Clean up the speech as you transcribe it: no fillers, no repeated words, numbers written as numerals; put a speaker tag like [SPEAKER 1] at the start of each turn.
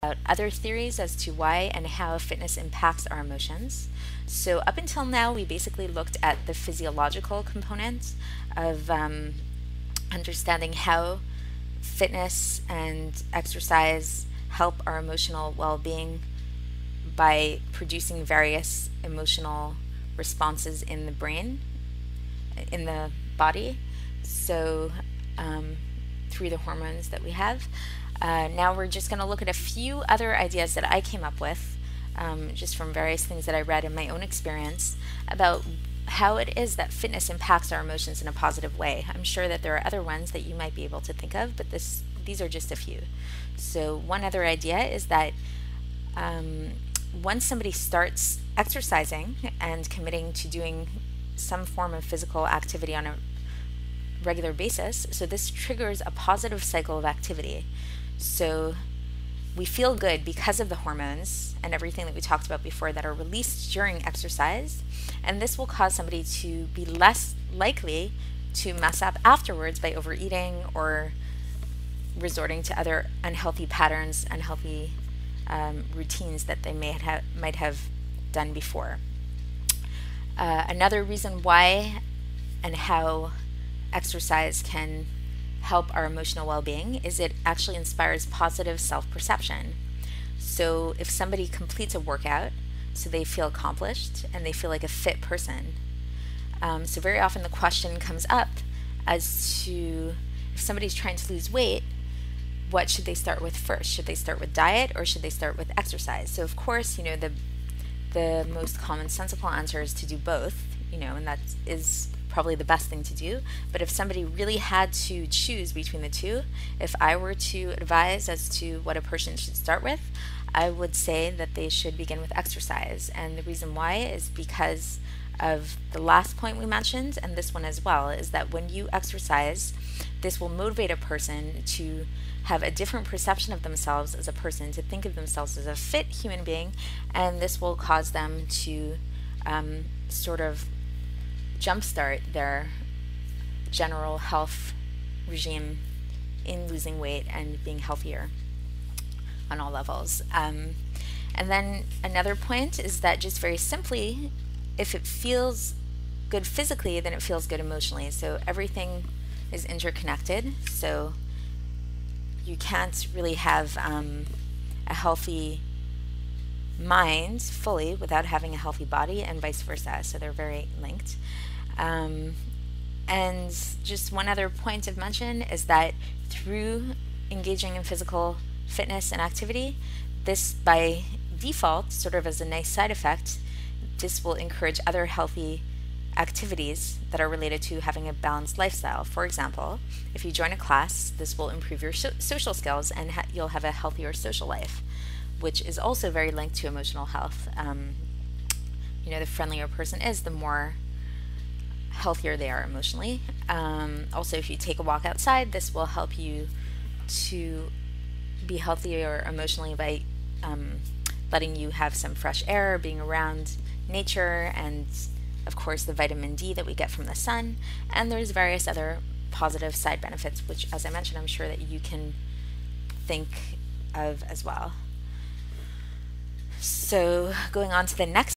[SPEAKER 1] about other theories as to why and how fitness impacts our emotions. So, up until now, we basically looked at the physiological components of understanding how fitness and exercise help our emotional well being by producing various emotional responses in the brain, in the body. So, through the hormones that we have. Now we're just going to look at a few other ideas that I came up with, just from various things that I read in my own experience about how it is that fitness impacts our emotions in a positive way. I'm sure that there are other ones that you might be able to think of, but these are just a few. So one other idea is that once somebody starts exercising and committing to doing some form of physical activity on a regular basis, so this triggers a positive cycle of activity. So we feel good because of the hormones and everything that we talked about before that are released during exercise, and this will cause somebody to be less likely to mess up afterwards by overeating or resorting to other unhealthy patterns, unhealthy routines that they might have done before. Another reason why and how exercise can help our emotional well-being is it actually inspires positive self-perception. So if somebody completes a workout, so they feel accomplished and they feel like a fit person. So very often the question comes up as to if somebody's trying to lose weight, what should they start with first? Should they start with diet or should they start with exercise? So of course, the most commonsensical answer is to do both, and that is probably the best thing to do. But if somebody really had to choose between the two, if I were to advise as to what a person should start with, I would say that they should begin with exercise. And the reason why is because of the last point we mentioned, and this one as well, is that when you exercise, this will motivate a person to have a different perception of themselves as a person, to think of themselves as a fit human being, and this will cause them to sort of jumpstart their general health regime in losing weight and being healthier on all levels. And then another point is that just very simply, if it feels good physically, then it feels good emotionally. So everything is interconnected. So you can't really have a healthy mind fully without having a healthy body, and vice versa. So they're very linked. And just one other point of mention is that through engaging in physical fitness and activity, this by default, sort of as a nice side effect, this will encourage other healthy activities that are related to having a balanced lifestyle. For example, if you join a class, this will improve your social skills and you'll have a healthier social life, which is also very linked to emotional health. The friendlier a person is, the more healthier they are emotionally. Also, if you take a walk outside, this will help you to be healthier emotionally by letting you have some fresh air, being around nature, and of course the vitamin D that we get from the sun. And there's various other positive side benefits, which, as I mentioned, I'm sure that you can think of as well. So going on to the next